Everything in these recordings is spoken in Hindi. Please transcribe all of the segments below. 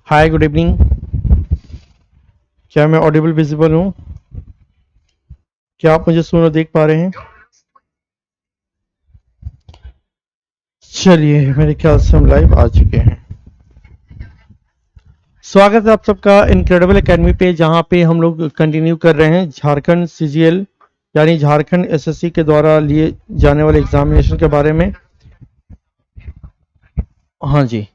हाय, गुड इवनिंग। क्या मैं ऑडिबल विजिबल हूँ? क्या आप मुझे सुन और देख पा रहे हैं? चलिए, मेरे ख्याल से हम लाइव आ चुके हैं। स्वागत है आप सबका इनक्रेडिबल एकेडमी पे, जहाँ पे हम लोग कंटिन्यू कर रहे हैं झारखंड सीजीएल यानी झारखंड एसएससी के द्वारा लिए जाने वाले एग्जामिनेशन के बारे में। हाँ जी,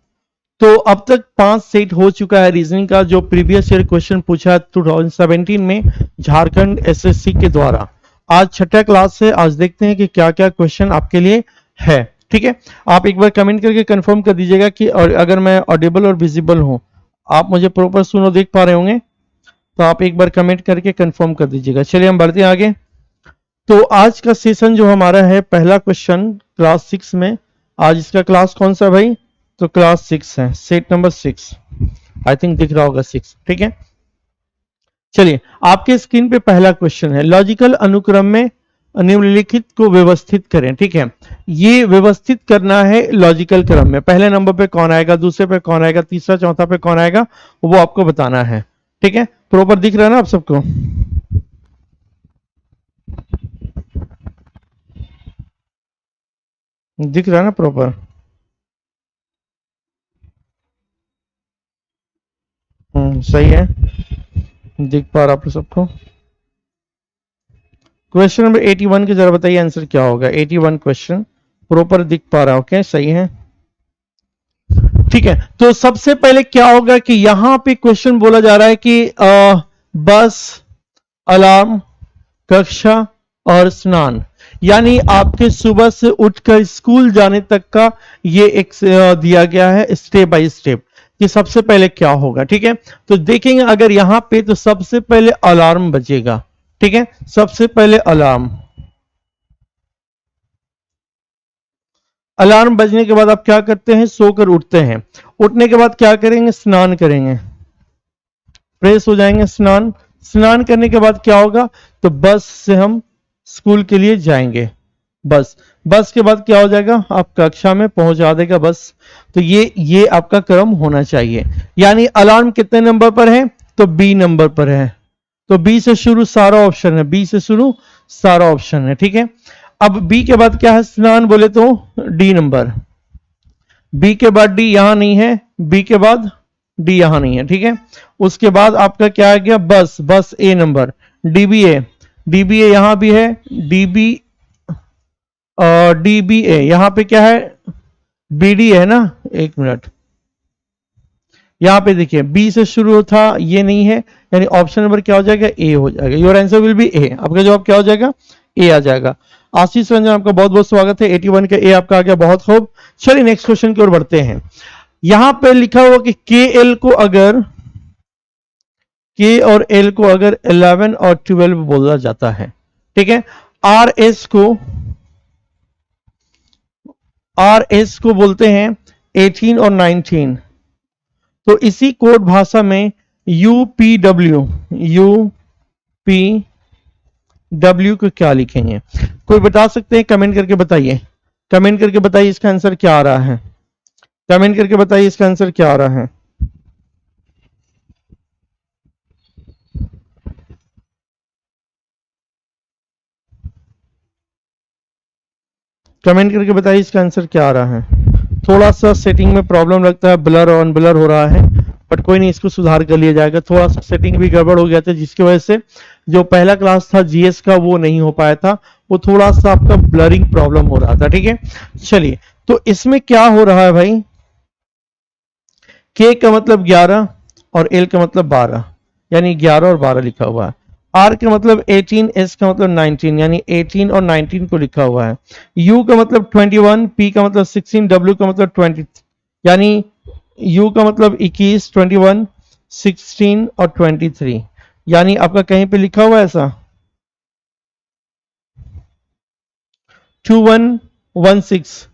तो अब तक 5 सेट हो चुका है रीजनिंग का, जो प्रीवियस ईयर क्वेश्चन पूछा है 2017 में झारखंड एसएससी के द्वारा। आज छठा क्लास है, आज देखते हैं कि क्या क्या क्वेश्चन आपके लिए है। ठीक है, आप एक बार कमेंट करके कंफर्म कर दीजिएगा कि और अगर मैं ऑडिबल और विजिबल हूं, आप मुझे प्रॉपर सुन और देख पा रहे होंगे, तो आप एक बार कमेंट करके कंफर्म कर दीजिएगा। चलिए हम बढ़ते हैं आगे। तो आज का सेशन जो हमारा है, पहला क्वेश्चन क्लास 6 में। आज इसका क्लास कौन सा भाई? तो क्लास 6 है, सेट नंबर 6। आई थिंक दिख रहा होगा 6। ठीक है, चलिए आपके स्क्रीन पे पहला क्वेश्चन है, लॉजिकल अनुक्रम में निम्नलिखित को व्यवस्थित करें। ठीक है, ये व्यवस्थित करना है लॉजिकल क्रम में। पहले नंबर पे कौन आएगा, दूसरे पे कौन आएगा, तीसरा चौथा पे कौन आएगा, वो आपको बताना है। ठीक है, प्रॉपर दिख रहा है ना आप सबको? दिख रहा है ना प्रॉपर? सही है, दिख पा रहा आप सबको। क्वेश्चन नंबर 81 की जरा बताइए आंसर क्या होगा। 81 क्वेश्चन प्रॉपर दिख पा रहा है? ओके, सही है। ठीक है, तो सबसे पहले क्या होगा कि यहां पे क्वेश्चन बोला जा रहा है कि बस, अलार्म, कक्षा और स्नान, यानी आपके सुबह से उठकर स्कूल जाने तक का ये एक दिया गया है स्टेप बाय स्टेप कि सबसे पहले क्या होगा। ठीक है, तो देखेंगे अगर यहां पे, तो सबसे पहले अलार्म बजेगा। ठीक है, सबसे पहले अलार्म। अलार्म बजने के बाद आप क्या करते हैं? सोकर उठते हैं। उठने के बाद क्या करेंगे? स्नान करेंगे, फ्रेश हो जाएंगे। स्नान करने के बाद क्या होगा? तो बस से हम स्कूल के लिए जाएंगे। बस के बाद क्या हो जाएगा? आप कक्षा में पहुंचा देगा बस। तो ये आपका क्रम होना चाहिए। यानी अलार्म कितने नंबर पर है? तो बी नंबर पर है। तो बी से शुरू सारा ऑप्शन है, बी से शुरू सारा ऑप्शन है। ठीक है, अब बी के बाद क्या है? स्नान बोले तो डी नंबर। बी के बाद डी यहां नहीं है, बी के बाद डी यहां नहीं है। ठीक है, उसके बाद आपका क्या आ गया? बस ए नंबर। डीबीए यहां भी है, डीबीए यहां पे क्या है? बीडी है ना। एक मिनट, यहां पे देखिए बी से शुरू था, ये नहीं है, यानी ऑप्शन नंबर क्या हो जाएगा? ए हो जाएगा। योर आंसर विल बी ए। आपका जवाब क्या हो जाएगा? ए आ जाएगा। आशीष रंजन, आपका बहुत बहुत स्वागत है। 81 का ए आपका आ गया, बहुत खूब। चलिए नेक्स्ट क्वेश्चन की ओर बढ़ते हैं। यहां पे लिखा हुआ कि के और एल को अगर 11 और 12 बोला जाता है। ठीक है, आर एस को बोलते हैं 18 और 19। तो इसी कोड भाषा में यूपीडब्ल्यू को क्या लिखेंगे? कोई बता सकते हैं? कमेंट करके बताइए, कमेंट करके बताइए इसका आंसर क्या आ रहा है। कमेंट करके बताइए इसका आंसर क्या आ रहा है। कमेंट करके बताइए इसका आंसर क्या आ रहा है। थोड़ा सा सेटिंग में प्रॉब्लम लगता है, ब्लर और अनब्लर हो रहा है, बट कोई नहीं, इसको सुधार कर लिया जाएगा। थोड़ा सा सेटिंग भी गड़बड़ हो गया था, जिसकी वजह से जो पहला क्लास था जीएस का वो नहीं हो पाया था, वो थोड़ा सा आपका ब्लरिंग प्रॉब्लम हो रहा था। ठीक है, चलिए, तो इसमें क्या हो रहा है भाई? के का मतलब 11 और एल का मतलब 12, यानी 11 और 12 लिखा हुआ है। आर का मतलब 18, एस का मतलब 19, यानी 18 और 19 को लिखा हुआ है। यू का मतलब 21, पी का मतलब 16, डब्ल्यू का मतलब 20, यानी यू का मतलब 21, 21, 16 और 23, यानी आपका कहीं पे लिखा हुआ है ऐसा 2116,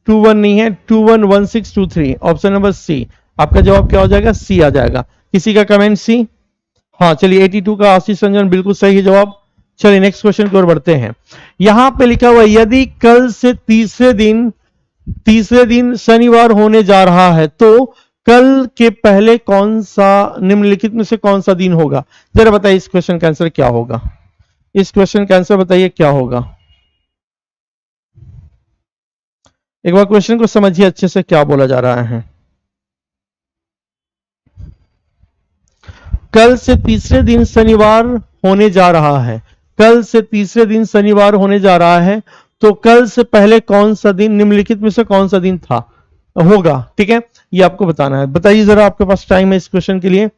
21 नहीं है, 211623, ऑप्शन नंबर सी। आपका जवाब क्या हो जाएगा? सी आ जाएगा। किसी का कमेंट सी? हाँ, चलिए 82 का आशीष रंजन बिल्कुल सही है जवाब। चलिए नेक्स्ट क्वेश्चन की ओर बढ़ते हैं। यहां पे लिखा हुआ यदि कल से तीसरे दिन शनिवार होने जा रहा है, तो कल के पहले कौन सा निम्नलिखित में से कौन सा दिन होगा? जरा बताइए इस क्वेश्चन का आंसर क्या होगा? इस क्वेश्चन का आंसर बताइए क्या होगा? एक बार क्वेश्चन को समझिए अच्छे से, क्या बोला जा रहा है। कल से तीसरे दिन शनिवार होने जा रहा है। कल से तीसरे दिन शनिवार होने जा रहा है, तो कल से पहले कौन सा दिन निम्नलिखित में से कौन सा दिन था होगा? ठीक है, ये आपको बताना है। बताइए जरा, आपके पास टाइम है इस क्वेश्चन के लिए?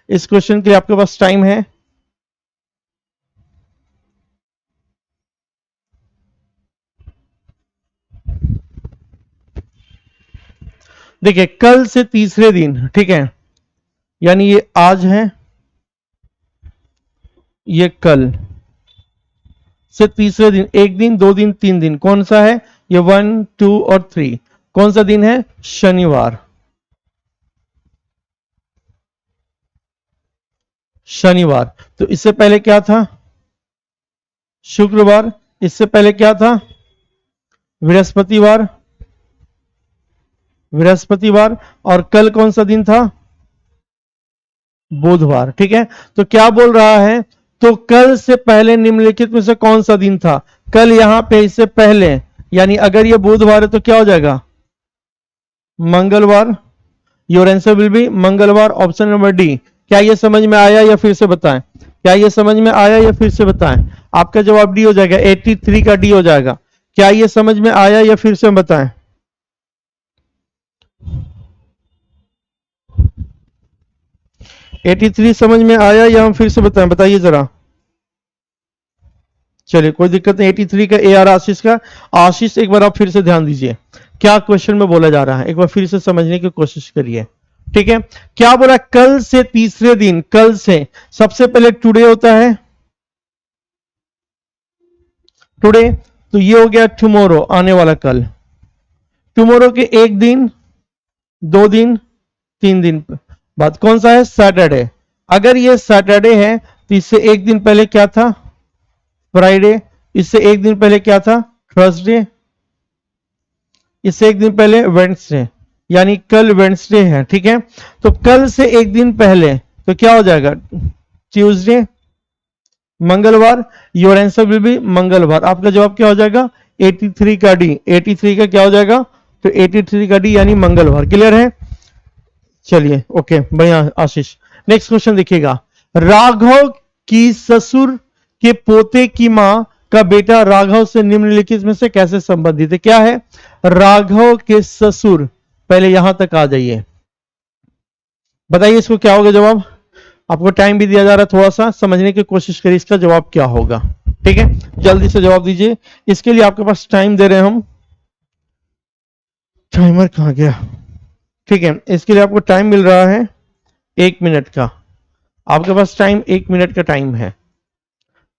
इस क्वेश्चन के लिए आपके पास टाइम है? देखिए, कल से तीसरे दिन, ठीक है, यानी ये आज है, ये कल से तीसरे दिन, एक दिन, दो दिन, तीन दिन, कौन सा है? ये 1, 2 और 3। कौन सा दिन है? शनिवार। शनिवार। तो इससे पहले क्या था? शुक्रवार। इससे पहले क्या था? बृहस्पतिवार। बृहस्पतिवार। और कल कौन सा दिन था? बुधवार। ठीक है, तो क्या बोल रहा है? तो कल से पहले निम्नलिखित में से कौन सा दिन था? कल यहां पे इससे पहले, यानी अगर ये बुधवार है तो क्या हो जाएगा? मंगलवार। योर आंसर विल बी मंगलवार, ऑप्शन नंबर डी। क्या ये समझ में आया या फिर से बताएं? क्या ये समझ में आया या फिर से बताएं? आपका जवाब डी हो जाएगा, 83 का डी हो जाएगा। क्या ये समझ में आया या फिर से बताएं? एटी थ्री समझ में आया या हम फिर से बताएं? बताइए जरा। चलिए, कोई दिक्कत नहीं। 83 का ए आर आशीष का। आशीष, एक बार आप फिर से ध्यान दीजिए क्या क्वेश्चन में बोला जा रहा है, एक बार फिर से समझने की कोशिश करिए। ठीक है, क्या बोला? कल से तीसरे दिन। कल से सबसे पहले टुडे होता है, टुडे, तो ये हो गया टुमारो, आने वाला कल। टुमारो के एक दिन, दो दिन, तीन दिन बाद कौन सा है? सैटरडे। अगर ये सैटरडे है तो इससे एक दिन पहले क्या था? फ्राइडे। इससे एक दिन पहले क्या था? थर्सडे। इससे एक दिन पहले वेडनेसडे, यानी कल वेडनेसडे है। ठीक है, तो कल से एक दिन पहले तो क्या हो जाएगा? ट्यूसडे, मंगलवार। योर आंसर विल बी मंगलवार। आपका जवाब क्या हो जाएगा? 83 का डी। 83 का क्या हो जाएगा? तो 83 का डी यानी मंगलवार। क्लियर है? चलिए, ओके, बढ़िया आशीष। नेक्स्ट क्वेश्चन देखिएगा। राघव की ससुर के पोते की मां का बेटा राघव से निम्नलिखित में से कैसे संबंधित है? क्या है? राघव के ससुर, पहले यहां तक आ जाइए, बताइए इसको क्या होगा जवाब? आपको टाइम भी दिया जा रहा है, थोड़ा सा समझने की कोशिश करिए इसका जवाब क्या होगा। ठीक है, जल्दी से जवाब दीजिए। इसके लिए आपके पास टाइम दे रहे हैं हम। टाइमर कहां गया? ठीक है, इसके लिए आपको टाइम मिल रहा है 1 मिनट का। आपके पास टाइम 1 मिनट का टाइम है।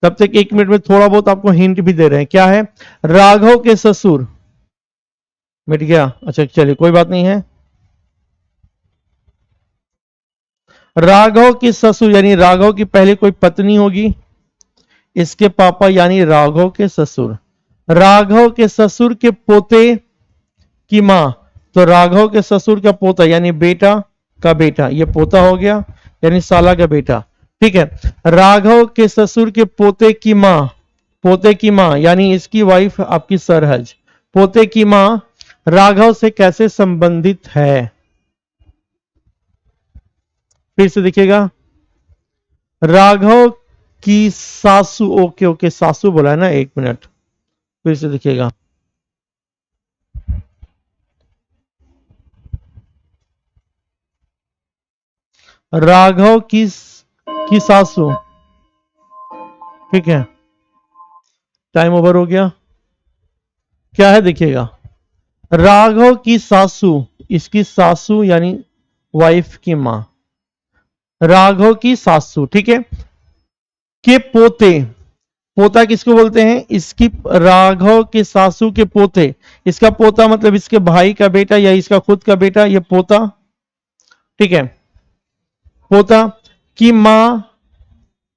तब तक 1 मिनट में थोड़ा बहुत आपको हिंट भी दे रहे हैं। क्या है? राघव के ससुर। मिट गया? अच्छा, चलिए, कोई बात नहीं है। राघव की ससुर यानी राघव की पहले कोई पत्नी होगी, इसके पापा यानी राघव के ससुर। राघव के ससुर के पोते की मां, तो राघव के ससुर का पोता यानी बेटा का बेटा, ये पोता हो गया यानी साला का बेटा। ठीक है, राघव के ससुर के पोते की मां, पोते की मां यानी इसकी वाइफ आपकी सरहज, पोते की मां राघव से कैसे संबंधित है? फिर से देखिएगा। राघव की सासू, ओके ओके, सासू बोला है ना, 1 मिनट, फिर से देखिएगा। राघव की सासू, ठीक है, टाइम ओवर हो गया। क्या है देखिएगा, राघव की सासू, इसकी सासू यानी वाइफ की मां, राघव की सासू, ठीक है, के पोते, पोता किसको बोलते हैं? इसकी राघव के सासू के पोते, इसका पोता मतलब इसके भाई का बेटा या इसका खुद का बेटा, ये पोता। ठीक है, पोता की मां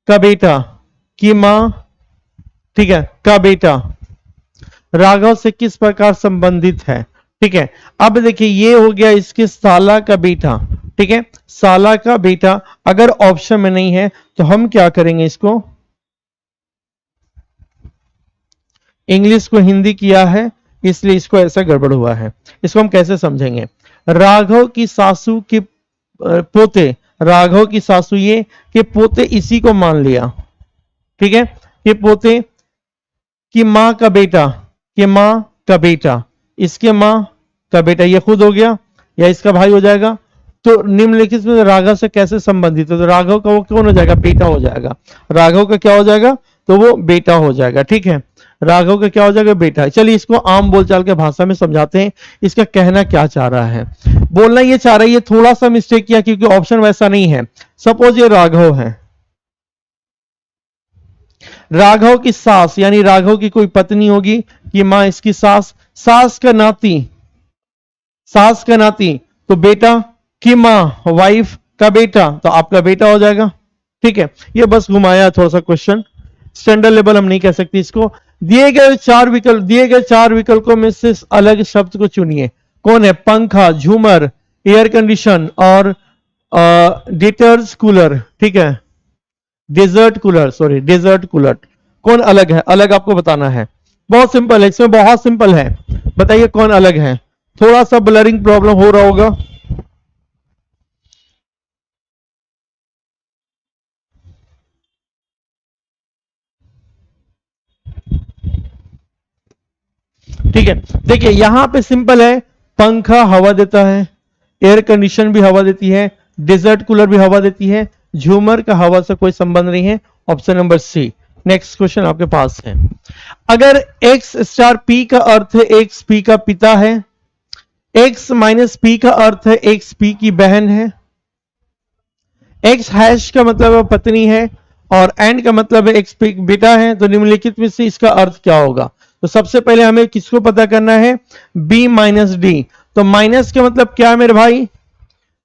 का बेटा, की मां, ठीक है, का बेटा राघव से किस प्रकार संबंधित है? ठीक है। अब देखिए ये हो गया इसके साला का बेटा, ठीक है, साला का बेटा। अगर ऑप्शन में नहीं है तो हम क्या करेंगे, इसको इंग्लिश को हिंदी किया है इसलिए इसको ऐसा गड़बड़ हुआ है। इसको हम कैसे समझेंगे? राघव की सासू के पोते, राघव की सासू ये कि पोते इसी को मान लिया, ठीक है, कि पोते की मां का बेटा, कि मां का बेटा, इसके मां का बेटा, ये खुद हो गया या इसका भाई हो जाएगा। तो निम्नलिखित में राघव से कैसे संबंधित है? तो राघव का वो कौन हो जाएगा? बेटा हो जाएगा। राघव का क्या हो जाएगा? तो वो बेटा हो जाएगा, ठीक है। राघव का क्या हो जाएगा? बेटा। चलिए इसको आम बोलचाल के भाषा में समझाते हैं, इसका कहना क्या चाह रहा है। बोलना ये चाह रहा है, ये थोड़ा सा मिस्टेक किया क्योंकि ऑप्शन वैसा नहीं है। सपोज ये राघव है, राघव की सास यानी राघव की कोई पत्नी होगी कि मां इसकी सास, सास का नाती, सास का नाती, तो बेटा की मां, वाइफ का बेटा, तो आपका बेटा हो जाएगा, ठीक है। ये बस घुमाया थोड़ा सा क्वेश्चन, स्टैंडर्ड लेवल हम नहीं कह सकते इसको। दिए गए चार विकल्पों में से अलग शब्द को चुनिए। कौन है? पंखा, झूमर, एयर कंडीशन और डिटर्स कूलर, ठीक है, desert cooler, sorry desert cooler. कौन अलग है? अलग आपको बताना है, बहुत सिंपल है, इसमें बहुत सिंपल है। बताइए कौन अलग है? थोड़ा सा ब्लरिंग प्रॉब्लम हो रहा होगा, ठीक है। देखिए यहां पे सिंपल है, पंखा हवा देता है, एयर कंडीशन भी हवा देती है, डेजर्ट कूलर भी हवा देती है, झूमर का हवा से कोई संबंध नहीं है। Option number C. Next question आपके पास है, अगर x स्टार p का अर्थ है x p का पिता है, x माइनस p का अर्थ है x p की बहन है, x हैश का मतलब है पत्नी है और एंड का मतलब है x p बेटा है, तो निम्नलिखित में से इसका अर्थ क्या होगा? तो सबसे पहले हमें किसको पता करना है? b minus D. तो माइनस का मतलब क्या है मेरे भाई?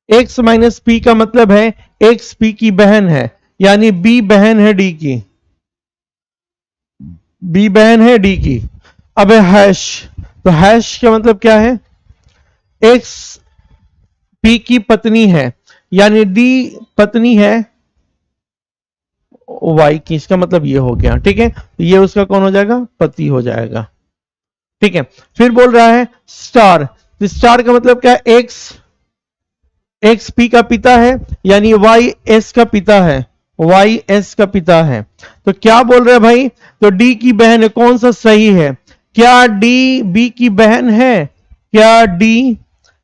x माइनस पी का मतलब है x p की बहन है, यानी b बहन है d की, b बहन है d की। अब है हैश, तो हैश का मतलब क्या है? x p की पत्नी है, यानी d पत्नी है y की, इसका मतलब ये हो गया, ठीक है। तो ये उसका कौन हो जाएगा? पति हो जाएगा, ठीक है। फिर बोल रहा है स्टार, तो स्टार का मतलब क्या है? एक्स पी का पिता है, यानी वाई एस का पिता है, वाई एस का पिता है। तो क्या बोल रहे हैं भाई? तो डी की बहन है, कौन सा सही है? क्या डी बी की बहन है? क्या डी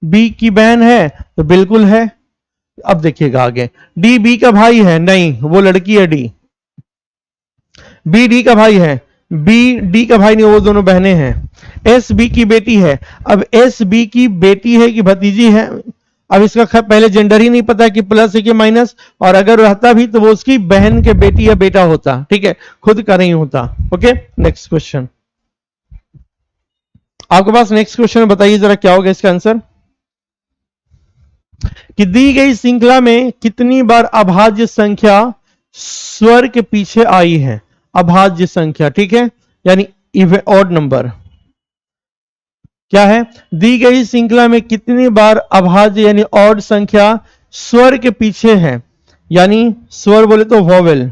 बी की बहन है? तो बिल्कुल है। अब देखिएगा आगे, डी बी का भाई है? नहीं, वो लड़की है डी। बी डी का भाई है? बी डी का भाई नहीं, वो दोनों बहनें हैं। एस बी की बेटी है, अब एस बी की बेटी है कि भतीजी है? अब इसका पहले जेंडर ही नहीं पता कि प्लस है कि माइनस, और अगर रहता भी तो वो उसकी बहन के बेटी या बेटा होता, ठीक है, खुद का नहीं होता। ओके, नेक्स्ट क्वेश्चन आपके पास। नेक्स्ट क्वेश्चन बताइए जरा क्या होगा इसका आंसर, कि दी गई श्रृंखला में कितनी बार अभाज्य संख्या स्वर के पीछे आई है? अभाज्य संख्या, ठीक है, यानी ऑड नंबर। क्या है? दी गई श्रृंखला में कितनी बार अभाज्य यानी ऑड संख्या स्वर के पीछे है, यानी स्वर बोले तो वॉवेल,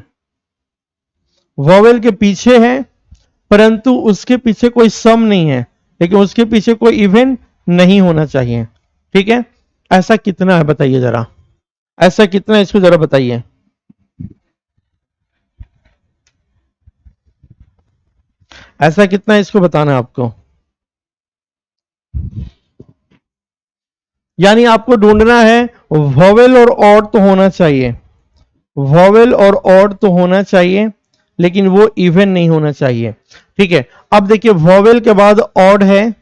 वॉवेल के पीछे है, परंतु उसके पीछे कोई सम नहीं है, लेकिन उसके पीछे कोई इवन नहीं होना चाहिए, ठीक है। ऐसा कितना है बताइए जरा, ऐसा कितना है इसको जरा बताइए। ऐसा कितना है इसको बताना है आपको, यानी आपको ढूंढना है वॉवेल और ऑड तो होना चाहिए, वॉवेल और ऑड तो होना चाहिए, लेकिन वो इवन नहीं होना चाहिए, ठीक है। अब देखिए वॉवेल के बाद ऑड है,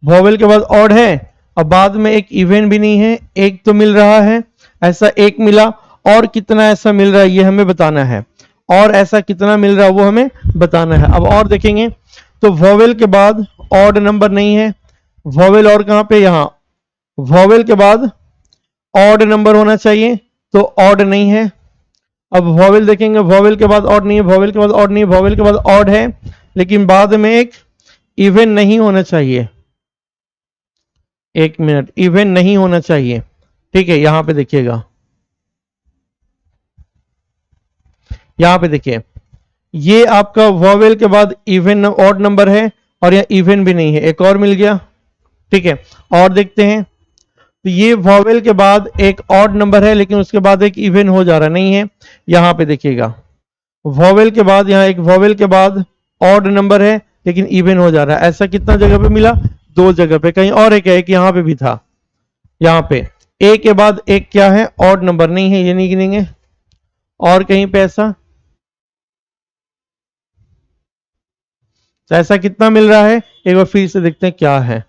वॉवेल के बाद ऑड है, अब बाद में एक इवन भी नहीं है, एक तो मिल रहा है, ऐसा एक मिला, और कितना ऐसा मिल रहा है ये हमें बताना है, और ऐसा कितना मिल रहा है वो हमें बताना है। अब और देखेंगे तो वॉवेल के बाद ऑड नंबर नहीं है, वॉवेल और कहां पे? यहां, वॉवेल के बाद ऑड नंबर होना चाहिए, तो ऑड नहीं है। अब वॉवेल देखेंगे, वॉवेल के बाद ऑड नहीं है, वॉवेल के बाद ऑड नहीं है, वॉवेल के बाद ऑड है, लेकिन बाद में एक इवन नहीं होना चाहिए, एक मिनट, इवन नहीं होना चाहिए। ठीक है, यहां पे देखिएगा, यहां पे देखिए, ये आपका वॉवेल के बाद इवन ऑड नंबर है और यह इवन भी नहीं है, एक और मिल गया। ठीक है, और देखते हैं, तो ये वॉवेल के बाद एक ऑड नंबर है लेकिन उसके बाद एक इवन हो जा रहा नहीं है। यहां पे देखिएगा, वॉवेल के बाद, यहां एक वॉवेल के बाद ऑड नंबर है लेकिन इवन हो जा रहा है। ऐसा कितना जगह पे मिला? दो जगह पे। कहीं और एक है, एक यहां पे भी था, यहां पे ए के बाद एक क्या है? ऑड नंबर नहीं है, ये नहीं गिनेंगे। और कहीं पे ऐसा, तो ऐसा कितना मिल रहा है? एक बार फिर से देखते हैं क्या है।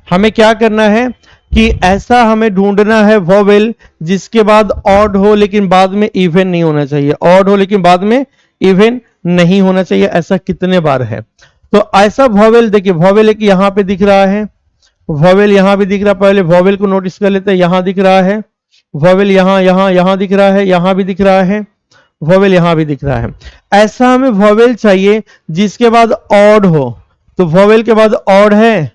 हमें क्या करना है कि ऐसा हमें ढूंढना है वॉवेल जिसके बाद ऑड हो लेकिन बाद में इवन नहीं होना चाहिए, ऑड हो लेकिन बाद में इवन नहीं होना चाहिए। ऐसा कितने बार है? तो ऐसा वॉवेल देखिए, वॉवेल एक यहां पे दिख रहा है, वॉवेल यहां भी दिख रहा है। पहले वॉवेल को नोटिस कर लेते हैं, यहां दिख रहा है वॉवेल, यहां यहां यहां दिख रहा है, यहां भी दिख रहा है वॉवेल, यहां भी दिख रहा है। ऐसा हमें वॉवेल चाहिए जिसके बाद ऑड हो। तो वॉवेल के बाद ऑड है,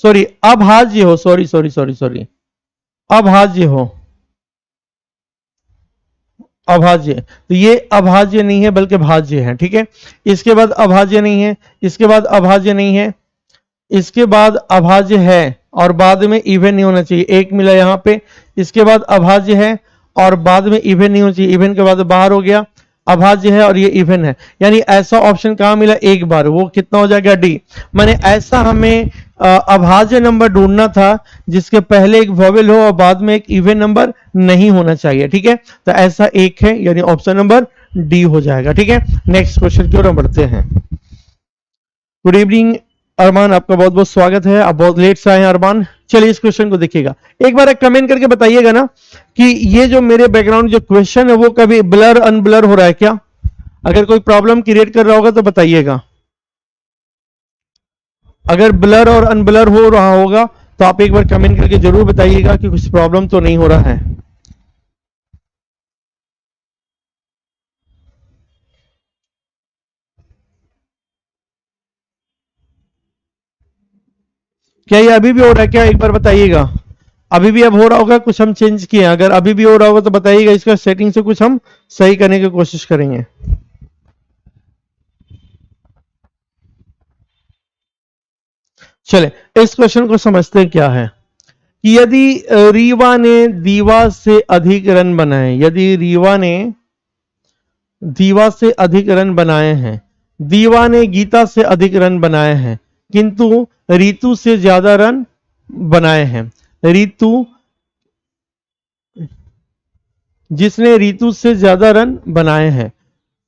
सॉरी अभाज्य हो, सॉरी सॉरी सॉरी सॉरी, अभाज्य हो, अभाज्य। तो ये अभाज्य नहीं है बल्कि भाज्य है। ठीक है, इसके बाद अभाज्य नहीं है, इसके बाद अभाज्य नहीं है, इसके बाद अभाज्य है और बाद में इवन नहीं होना चाहिए, एक मिला यहां पे। इसके बाद अभाज्य है और बाद में इवन नहीं होना चाहिए, इवन के बाद बाहर हो गया, अभाज्य है और ये इवन है। यानी ऐसा ऑप्शन कहां मिला? एक बार। वो कितना हो जाएगा? डी। माने ऐसा हमें अभाज्य नंबर ढूंढना था जिसके पहले एक वॉवेल हो और बाद में एक इवन नंबर नहीं होना चाहिए। ठीक है, तो ऐसा एक है, यानी ऑप्शन नंबर डी हो जाएगा। ठीक है, नेक्स्ट क्वेश्चन की ओर बढ़ते हैं। गुड इवनिंग अरमान, आपका बहुत बहुत स्वागत है। आप बहुत लेट से आए हैं अरमान। चलिए इस क्वेश्चन को देखिएगा, एक बार कमेंट करके बताइएगा ना कि ये जो मेरे बैकग्राउंड जो क्वेश्चन है वो कभी ब्लर अनब्लर हो रहा है क्या? अगर कोई प्रॉब्लम क्रिएट कर रहा होगा तो बताइएगा। अगर ब्लर और अनब्लर हो रहा होगा तो आप एक बार कमेंट करके जरूर बताइएगा कि कुछ प्रॉब्लम तो नहीं हो रहा है। क्या ये अभी भी हो रहा है क्या? एक बार बताइएगा। अभी भी अब हो रहा होगा, कुछ हम चेंज किए। अगर अभी भी हो रहा होगा तो बताइएगा, इसका सेटिंग से कुछ हम सही करने की कोशिश करेंगे। चले इस क्वेश्चन को समझते हैं क्या है कि यदि रीवा ने दीवा से अधिक रन बनाए, यदि रीवा ने दीवा से अधिक रन बनाए हैं, दीवा ने गीता से अधिक रन बनाए हैं किंतु रीतू से ज्यादा रन बनाए हैं। रीतू, जिसने रीतू से ज्यादा रन बनाए हैं,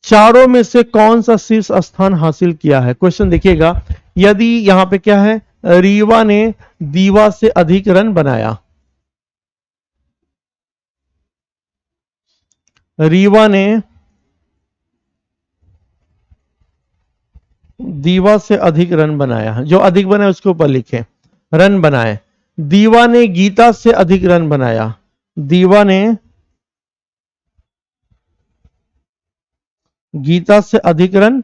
चारों में से कौन सा शीर्ष स्थान हासिल किया है? क्वेश्चन देखिएगा, यदि यहां पे क्या है? रीवा ने दीवा से अधिक रन बनाया, रीवा ने दीवा से अधिक रन बनाया, जो अधिक बनाए उसके ऊपर लिखे रन बनाए। दीवा ने गीता से अधिक रन बनाया, दीवा ने गीता से अधिक रन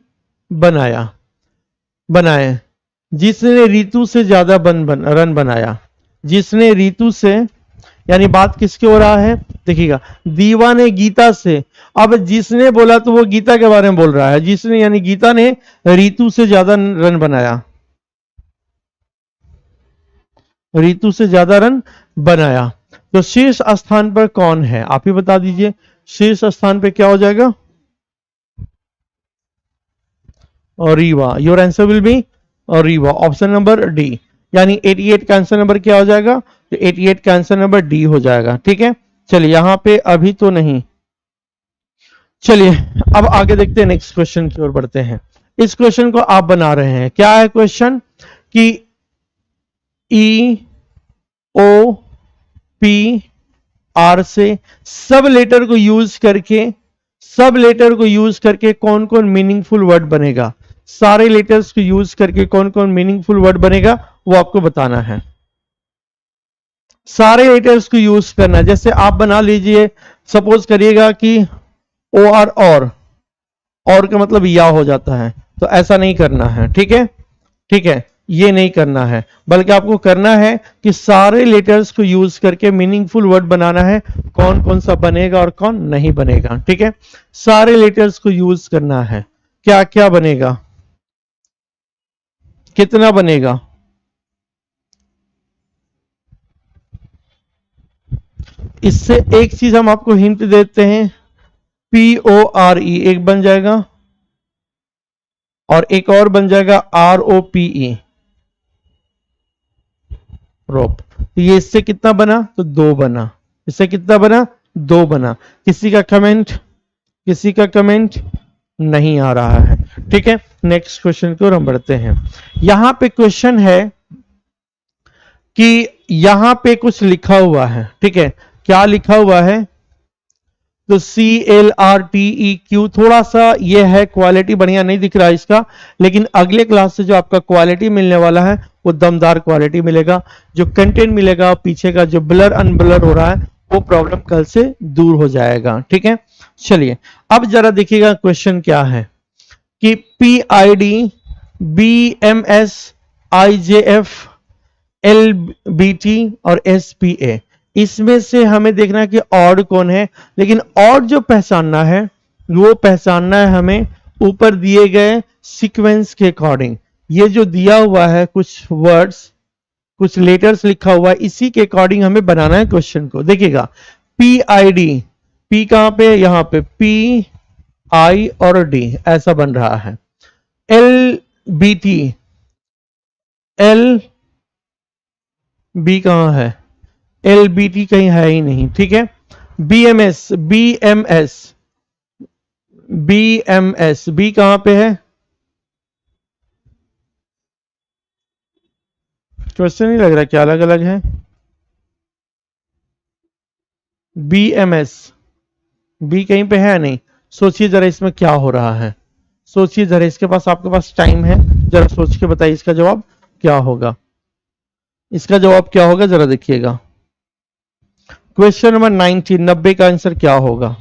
बनाए। जिसने रीतू से ज्यादा रन बनाया, जिसने रीतू से, यानी बात किसके हो रहा है? देखिएगा, दीवा ने गीता से, अब जिसने बोला तो वो गीता के बारे में बोल रहा है। जिसने यानी गीता ने रीतू से ज्यादा रन बनाया, रीतू से ज्यादा रन बनाया। तो शीर्ष स्थान पर कौन है? आप ही बता दीजिए, शीर्ष स्थान पर क्या हो जाएगा? और Rewa. Your answer will be और रीवा, ऑप्शन नंबर डी। यानी 88 का आंसर नंबर क्या हो जाएगा? तो 88 का आंसर नंबर डी हो जाएगा। ठीक है, चलिए यहां पे अभी तो नहीं। चलिए अब आगे देखते हैं, नेक्स्ट क्वेश्चन की ओर बढ़ते हैं। इस क्वेश्चन को आप बना रहे हैं। क्या है क्वेश्चन कि ई ओ पी आर से सब लेटर को यूज करके कौन कौन मीनिंगफुल वर्ड बनेगा? सारे लेटर्स को यूज करके कौन कौन मीनिंगफुल वर्ड बनेगा वो आपको बताना है। सारे लेटर्स को यूज करना, जैसे आप बना लीजिए, सपोज करिएगा कि ओ आर और का मतलब या हो जाता है, तो ऐसा नहीं करना है। ठीक है, ठीक है, ये नहीं करना है, बल्कि आपको करना है कि सारे लेटर्स को यूज करके मीनिंगफुल वर्ड बनाना है, कौन कौन सा बनेगा और कौन नहीं बनेगा। ठीक है, सारे लेटर्स को यूज करना है। क्या क्या बनेगा, कितना बनेगा, इससे एक चीज हम आपको हिंट देते हैं, PORE एक बन जाएगा और एक और बन जाएगा ROPE, रोप। तो ये इससे कितना बना, तो 2 बना। इससे कितना बना, 2 बना। किसी का कमेंट नहीं आ रहा है। ठीक है, नेक्स्ट क्वेश्चन की ओर हम बढ़ते हैं। यहां पे क्वेश्चन है कि यहां पे कुछ लिखा हुआ है। ठीक है, क्या लिखा हुआ है, तो CLRTEQ, थोड़ा सा ये है क्वालिटी बढ़िया नहीं दिख रहा है इसका, लेकिन अगले क्लास से जो आपका क्वालिटी मिलने वाला है वो दमदार क्वालिटी मिलेगा। जो कंटेंट मिलेगा, पीछे का जो ब्लर अनब्लर हो रहा है, वो प्रॉब्लम कल से दूर हो जाएगा। ठीक है, चलिए अब जरा देखिएगा क्वेश्चन क्या है कि PID BMS IJF LBT और SPA, इसमें से हमें देखना है कि ऑड कौन है। लेकिन ऑड जो पहचानना है वो पहचानना है हमें ऊपर दिए गए सीक्वेंस के अकॉर्डिंग। ये जो दिया हुआ है कुछ वर्ड्स, कुछ लेटर्स लिखा हुआ है, इसी के अकॉर्डिंग हमें बनाना है क्वेश्चन को। देखिएगा PID, P कहां पे, यहां पे P I और D ऐसा बन रहा है। LBT, L B कहां है, LBT कहीं है ही नहीं। ठीक है, BMS B कहां पे है, क्वेश्चन नहीं लग रहा क्या अलग अलग है। BMS B कहीं पे है नहीं। सोचिए जरा इसमें क्या हो रहा है, सोचिए जरा, इसके पास, आपके पास टाइम है, जरा सोच के बताइए इसका जवाब क्या होगा। इसका जवाब क्या होगा जरा देखिएगा। क्वेश्चन नंबर 90 का आंसर क्या होगा।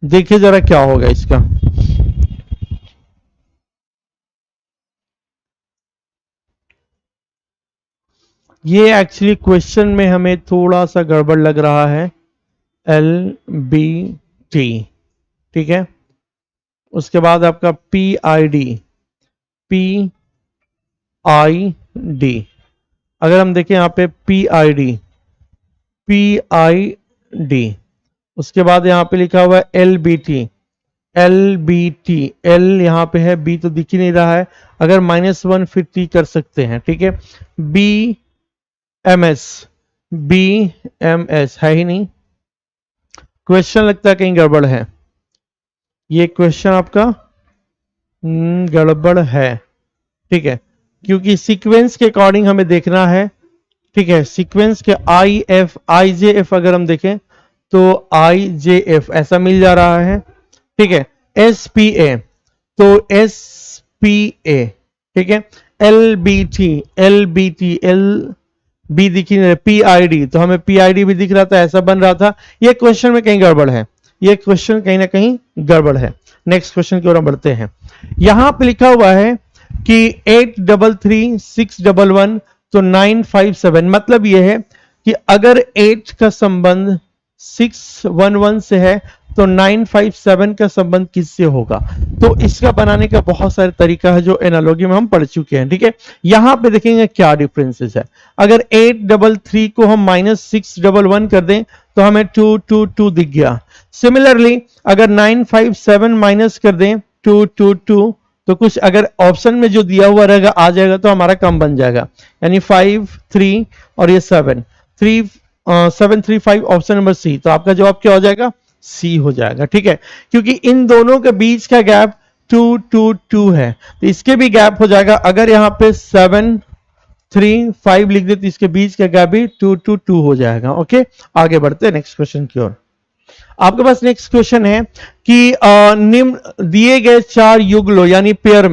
देखिए जरा क्या होगा इसका। ये एक्चुअली क्वेश्चन में हमें थोड़ा सा गड़बड़ लग रहा है। LBT, ठीक है, उसके बाद आपका PID अगर हम देखें यहां पे PID उसके बाद यहां पे लिखा हुआ है LBT L यहां पे है, B तो दिख ही नहीं रहा है। अगर -1 फिर T कर सकते हैं। ठीक है, BMS है ही नहीं। क्वेश्चन लगता है कहीं गड़बड़ है, ये क्वेश्चन आपका गड़बड़ है। ठीक है, क्योंकि सीक्वेंस के अकॉर्डिंग हमें देखना है। ठीक है, सीक्वेंस के IJF अगर हम देखें तो IJF ऐसा मिल जा रहा है। ठीक है, SPA तो SPA, ठीक है, LBT B दिख ही नहीं, PID तो हमें PID भी दिख रहा था, ऐसा बन रहा था। ये क्वेश्चन में कहीं गड़बड़ है, ये क्वेश्चन कहीं ना कहीं गड़बड़ है। नेक्स्ट क्वेश्चन की ओर हम बढ़ते हैं। यहां पे लिखा हुआ है कि 833 611 तो 957, मतलब यह है कि अगर 8 का संबंध 611 से है तो 957 का संबंध किससे होगा। तो इसका बनाने का बहुत सारे तरीका है जो एनालॉजी में हम पढ़ चुके हैं। ठीक है, यहां पे देखेंगे क्या डिफरेंसेस है। अगर 833 को हम -611 कर दें तो हमें 222 दिख गया। सिमिलरली अगर 957 माइनस कर दें 222 तो कुछ अगर ऑप्शन में जो दिया हुआ रहेगा आ जाएगा तो हमारा कम बन जाएगा, यानी 5 3 और ये 7 3 5 ऑप्शन नंबर सी। तो आपका जवाब क्या हो जाएगा, सी हो जाएगा। ठीक है, क्योंकि इन दोनों के बीच का गैप 2 2 2 है, तो इसके भी गैप हो जाएगा। अगर यहां पे 7 3 5 लिख दे तो इसके बीच का गैप भी 2 2 2 हो जाएगा। ओके, आगे बढ़ते हैं नेक्स्ट क्वेश्चन की ओर। आपके पास नेक्स्ट क्वेश्चन है कि निम्न दिए गए 4 युगलों यानी पेयर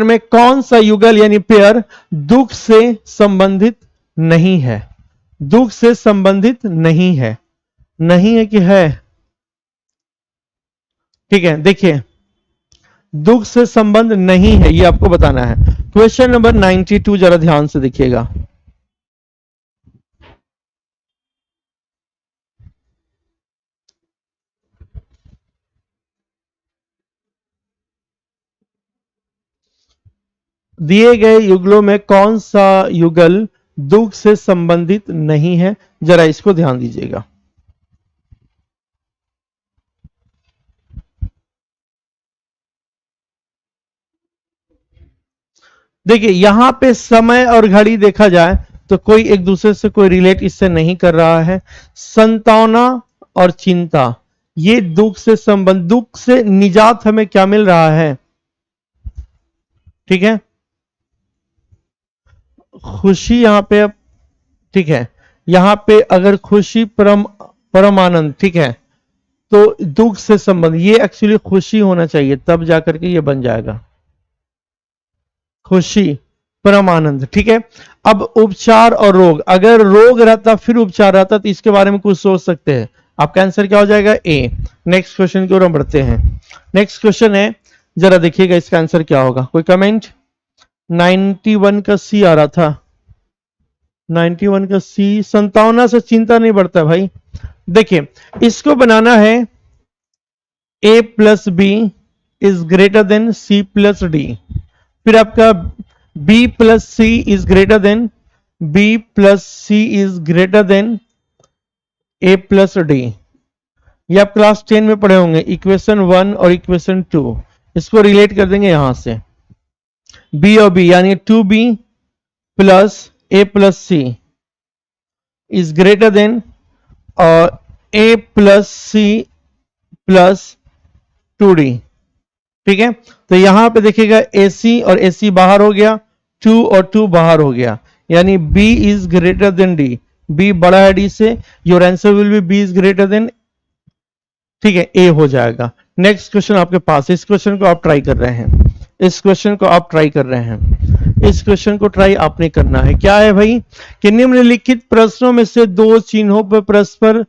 में कौन सा युगल यानी पेयर दुख से संबंधित नहीं है। दुख से संबंधित नहीं है, नहीं है कि है, ठीक है। देखिए दुख से संबंध नहीं है, ये आपको बताना है। क्वेश्चन नंबर 92 जरा ध्यान से देखिएगा। दिए गए युगलों में कौन सा युगल दुख से संबंधित नहीं है, जरा इसको ध्यान दीजिएगा। देखिए यहां पे समय और घड़ी देखा जाए तो कोई एक दूसरे से कोई रिलेट इससे नहीं कर रहा है। संतावना और चिंता, ये दुख से संबंध, दुख से निजात हमें क्या मिल रहा है, ठीक है। खुशी यहां पे, ठीक है, यहां पे अगर खुशी परम आनंद, ठीक है, तो दुख से संबंध, ये एक्चुअली खुशी होना चाहिए तब जाकर के ये बन जाएगा खुशी परमानंद, ठीक है। अब उपचार और रोग, अगर रोग रहता फिर उपचार रहता तो इसके बारे में कुछ सोच सकते हैं। आपका आंसर क्या हो जाएगा, ए। नेक्स्ट क्वेश्चन की ओर हम बढ़ते हैं। नेक्स्ट क्वेश्चन है, जरा देखिएगा इसका आंसर क्या होगा, कोई कमेंट। 91 का सी आ रहा था, 91 का सी। संतावना से चिंता नहीं बढ़ता भाई। देखिए इसको बनाना है, A plus B is greater than C plus D, फिर आपका b plus C is greater than b plus C is greater than a plus D. ये आप क्लास 10 में पढ़े होंगे, इक्वेशन 1 और इक्वेशन 2, इसको रिलेट कर देंगे यहां से। b और b यानी 2b plus a plus C is greater than और a plus C plus 2d, ठीक है। तो यहां पे देखिएगा AC और AC बाहर हो गया, 2 और 2 बाहर हो गया, यानी B is greater then D, B बड़ा है D से, your answer will be B is greater then, ठीक है, A हो जाएगा। नेक्स्ट क्वेश्चन आपके पास, इस क्वेश्चन को आप ट्राई कर रहे हैं, इस क्वेश्चन को आप ट्राई कर रहे हैं, इस क्वेश्चन को ट्राई आपने करना है। क्या है भाई कि निम्नलिखित प्रश्नों में से दो चिन्हों पर परस्पर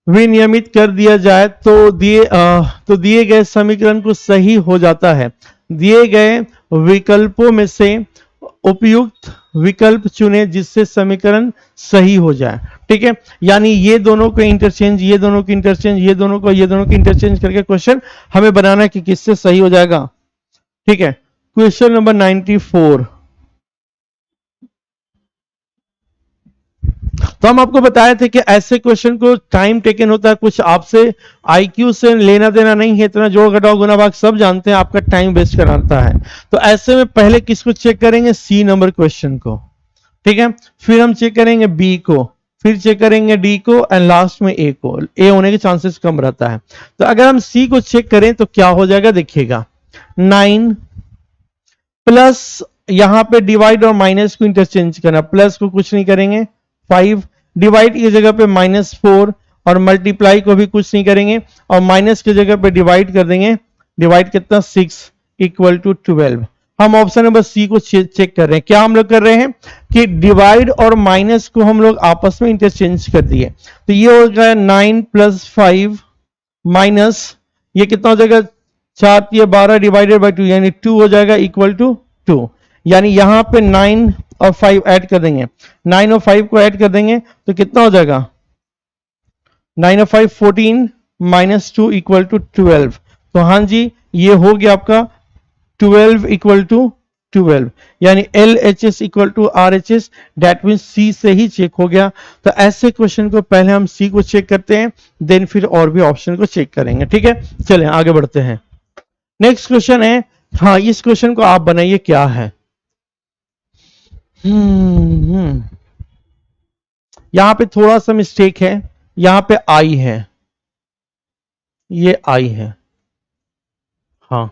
विनियमित कर दिया जाए तो दिए गए समीकरण को सही हो जाता है। दिए गए विकल्पों में से उपयुक्त विकल्प चुने जिससे समीकरण सही हो जाए, ठीक है। यानी ये दोनों को इंटरचेंज, ये दोनों की इंटरचेंज, ये दोनों की इंटरचेंज करके क्वेश्चन हमें बनाना है कि किससे सही हो जाएगा, ठीक है। क्वेश्चन नंबर 94, तो हम आपको बताए थे कि ऐसे क्वेश्चन को टाइम टेकन होता है, कुछ आपसे आईक्यू से लेना देना नहीं है, इतना जोड़ घटाव गुना भाग सब जानते हैं, आपका टाइम वेस्ट कराता है। तो ऐसे में पहले किसको चेक करेंगे, सी नंबर क्वेश्चन को, ठीक है, फिर हम चेक करेंगे बी को, फिर चेक करेंगे डी को एंड लास्ट में ए को। ए होने के चांसेस कम रहता है। तो अगर हम सी को चेक करें तो क्या हो जाएगा, देखिएगा 9 प्लस, यहां पे डिवाइड और माइनस को इंटरचेंज करना, प्लस को कुछ नहीं करेंगे, 5 डिवाइड की जगह पे -4 और मल्टीप्लाई को भी कुछ नहीं करेंगे और माइनस की जगह पे डिवाइड कर देंगे, डिवाइड कितना 6 इक्वल टू 12। हम ऑप्शन नंबर सी को चेक कर रहे हैं। क्या हम लोग कर रहे हैं कि डिवाइड और माइनस को हम लोग आपस में इंटरचेंज कर दिए, तो ये हो गया 9 + 5 माइनस ये कितना हो जाएगा, 4 ये 12 डिवाइडेड बाई 2 यानी 2 हो जाएगा इक्वल टू 2। यानी यहां पे 9 और 5 ऐड कर देंगे, 9 और 5 को ऐड कर देंगे तो कितना हो जाएगा, 9 और 5 14 -2 इक्वल टू 12। तो हाँ जी ये हो गया आपका 12 इक्वल टू 12, यानी LHS equal to RHS, that mean C से ही चेक हो गया। तो ऐसे क्वेश्चन को पहले हम सी को चेक करते हैं, देन फिर और भी ऑप्शन को चेक करेंगे, ठीक है। चलें आगे बढ़ते हैं। नेक्स्ट क्वेश्चन है, हाँ इस क्वेश्चन को आप बनाइए, क्या है, यहां पे थोड़ा सा मिस्टेक है, यहां पे आई है, ये आई है, हाँ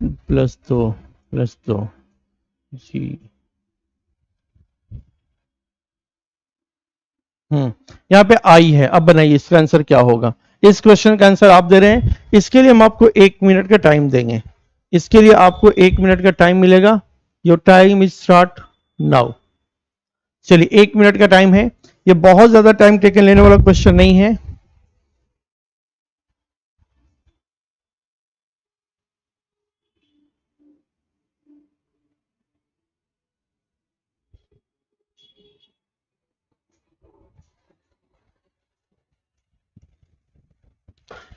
+2 जी, यहां पे आई है। अब बनाइए इसका आंसर क्या होगा। इस क्वेश्चन का आंसर आप दे रहे हैं, इसके लिए हम आपको 1 मिनट का टाइम देंगे, इसके लिए आपको 1 मिनट का टाइम मिलेगा। Your time is start now. चलिए 1 मिनट का टाइम है, ये बहुत ज्यादा टाइम टेकन लेने वाला क्वेश्चन नहीं है।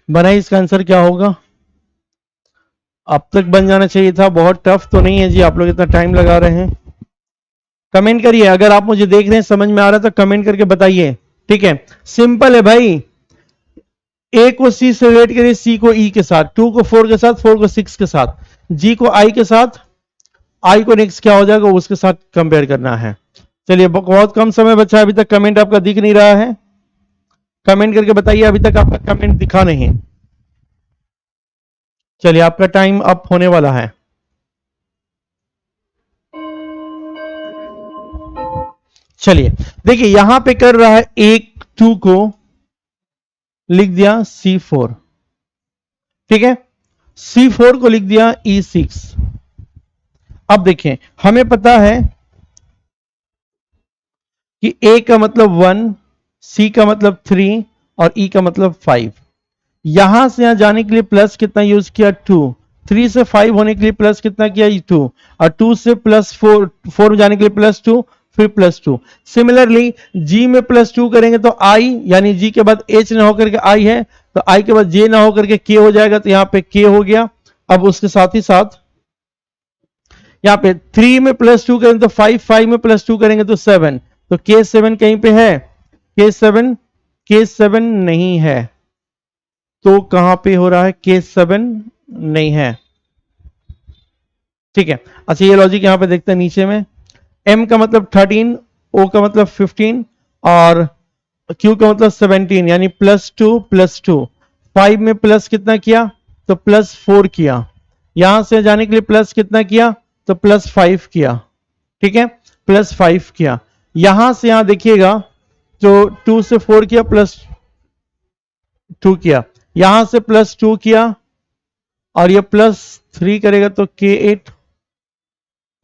बनाइए इसका आंसर क्या होगा। अब तक बन जाना चाहिए था, बहुत टफ तो नहीं है जी, आप लोग इतना टाइम लगा रहे हैं। कमेंट करिए, अगर आप मुझे देख रहे हैं समझ में आ रहा है तो कमेंट करके बताइए। ठीक है, सिंपल है भाई। ए को सी से रिलेट करिए, सी को ई के साथ, 2 को 4 के साथ, 4 को 6 के साथ, जी को आई के साथ, आई को नेक्स्ट क्या हो जाएगा उसके साथ कंपेयर करना है। चलिए बहुत कम समय बचा है, अभी तक कमेंट आपका दिख नहीं रहा है। कमेंट करके बताइए, अभी तक आपका कमेंट दिखा नहीं। चलिए आपका टाइम अप होने वाला है। चलिए देखिए यहां पे कर रहा है, 1 2 को लिख दिया C4, ठीक है, C4 को लिख दिया E6। अब देखें हमें पता है कि A का मतलब 1, C का मतलब 3 और E का मतलब 5। यहां से यहां जाने के लिए प्लस कितना यूज किया 2, 3 से 5 होने के लिए प्लस कितना किया 2, और 2 से प्लस 4 में जाने के लिए प्लस 2, फिर प्लस 2। सिमिलरली G में प्लस 2 करेंगे तो I, यानी G के बाद H ना होकर के I है, तो I के बाद J ना होकर के K हो जाएगा, तो यहां पे K हो गया। अब उसके साथ ही साथ यहां पे 3 में प्लस 2 करेंगे तो 5, 5 में प्लस 2 करेंगे तो 7, तो K7 कहीं पे है, K7 नहीं है, तो कहां पे हो रहा है, K7 नहीं है। ठीक है, अच्छा ये लॉजिक यहां पे देखते हैं नीचे में, M का मतलब 13, O का मतलब 15 और Q का मतलब 17, यानी +2 +2। 5 में प्लस कितना किया तो +4 किया, यहां से जाने के लिए प्लस कितना किया तो +5 किया, ठीक है, +5 किया। यहां से यहां देखिएगा तो 2 से 4 किया, +2 किया, यहां से +2 किया और ये +3 करेगा तो K8,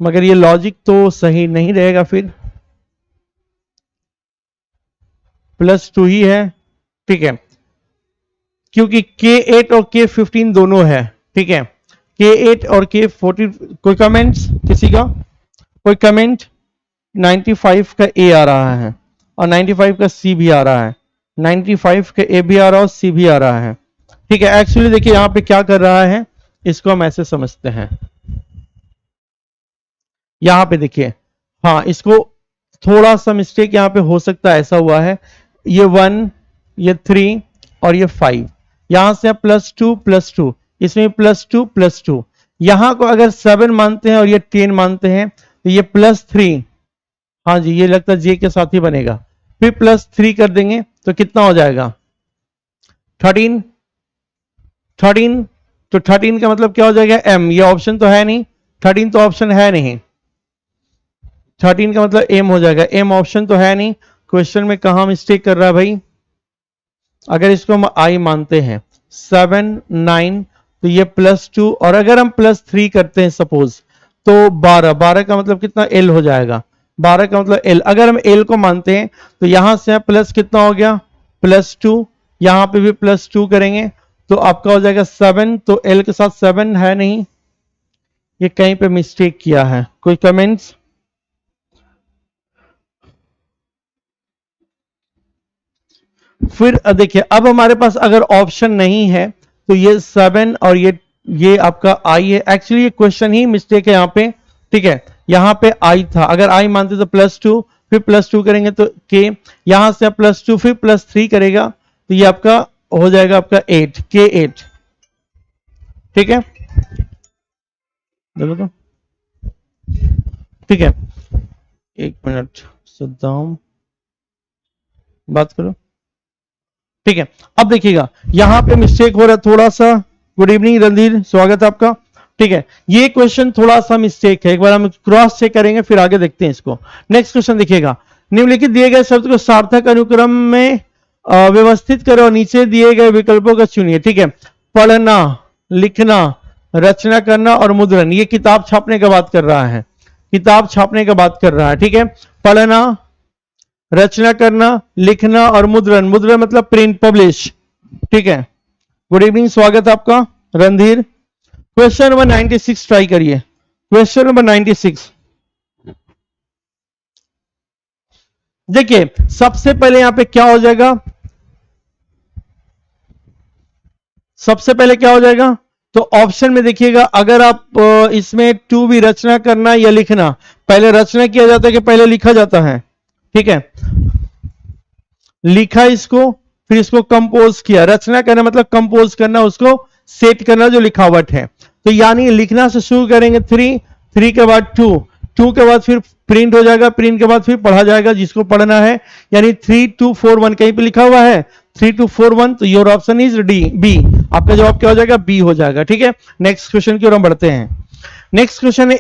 मगर ये लॉजिक तो सही नहीं रहेगा, फिर +2 ही है, ठीक है, क्योंकि K8 और K15 दोनों है, ठीक है, K8 और K14। कोई कमेंट्स किसी का, कोई कमेंट। 95 का A आ रहा है और 95 का C भी आ रहा है, 95 का A भी आ रहा है और C भी आ रहा है, ठीक है। एक्चुअली देखिए यहां पे क्या कर रहा है, इसको हम ऐसे समझते हैं, यहां पे देखिए, हाँ इसको थोड़ा सा मिस्टेक यहां पे हो सकता है, ऐसा हुआ है, ये 1, ये 3 और ये 5, यहां से +2 +2, इसमें +2 +2, यहां को अगर 7 मानते हैं और ये 10 मानते हैं तो ये +3, हाँ जी ये लगता है J के साथ ही बनेगा, फिर +3 कर देंगे तो कितना हो जाएगा 13, 13, तो 13 का मतलब क्या हो जाएगा M, ये ऑप्शन तो है नहीं, 13 तो ऑप्शन है नहीं, 13 का मतलब M हो जाएगा, M ऑप्शन तो है नहीं। क्वेश्चन में कहां मिस्टेक कर रहा है भाई, अगर इसको हम I मानते हैं 7 9, तो ये +2 और अगर हम +3 करते हैं सपोज तो 12, 12 का मतलब कितना L हो जाएगा, 12 का मतलब L, अगर हम L को मानते हैं तो यहां से प्लस कितना हो गया +2, यहां पे भी +2 करेंगे तो आपका हो जाएगा 7, तो L के साथ 7 है नहीं, ये कहीं पे मिस्टेक किया है। कोई कमेंट्स। फिर देखिए अब हमारे पास अगर ऑप्शन नहीं है तो ये 7 और ये आपका I है, एक्चुअली ये क्वेश्चन ही मिस्टेक है यहाँ पे, ठीक है, यहाँ पे I था, अगर I मानते तो +2, फिर +2 करेंगे तो K, यहां से +2 फिर +3 करेगा तो ये आपका हो जाएगा आपका 8, K8, ठीक है, देखो तो, ठीक है, 1 मिनट सद्दाम बात करो, ठीक है। अब देखिएगा यहां पे मिस्टेक हो रहा है थोड़ा सा। गुड इवनिंग रणधीर, स्वागत है आपका, ठीक है, ये क्वेश्चन थोड़ा सा मिस्टेक है, एक बार हम क्रॉस चेक करेंगे फिर आगे देखते हैं इसको। नेक्स्ट क्वेश्चन देखिएगा, निम्नलिखित दिए गए शब्द को सार्थक अनुक्रम में व्यवस्थित करो और नीचे दिए गए विकल्पों का चुनिए, ठीक है। पढ़ना, लिखना, रचना करना और मुद्रण, ये किताब छापने का बात कर रहा है, किताब छापने का बात कर रहा है, ठीक है। पढ़ना, रचना करना, लिखना और मुद्रण। मुद्रण मतलब प्रिंट, पब्लिश। ठीक है, गुड इवनिंग, स्वागत है आपका रणधीर। क्वेश्चन नंबर 96 ट्राई करिए। क्वेश्चन नंबर 96 देखिए, सबसे पहले यहां पे क्या हो जाएगा, सबसे पहले क्या हो जाएगा, तो ऑप्शन में देखिएगा, अगर आप इसमें टू भी रचना करना या लिखना, पहले रचना किया जाता है कि पहले लिखा जाता है? ठीक है, लिखा इसको, फिर इसको कंपोज किया। रचना करना मतलब कंपोज करना, उसको सेट करना जो लिखावट है। तो यानी लिखना से शुरू करेंगे 3, 3 के बाद 2, 2 के बाद फिर प्रिंट हो जाएगा, प्रिंट के बाद फिर पढ़ा जाएगा जिसको पढ़ना है। यानी 3 2 4 1 कहीं पे लिखा हुआ है 3 2 4 1, तो your option is D, B. आपका जवाब क्या हो जाएगा, बी हो जाएगा। ठीक है, नेक्स्ट क्वेश्चन की ओर हम बढ़ते हैं। नेक्स्ट क्वेश्चन है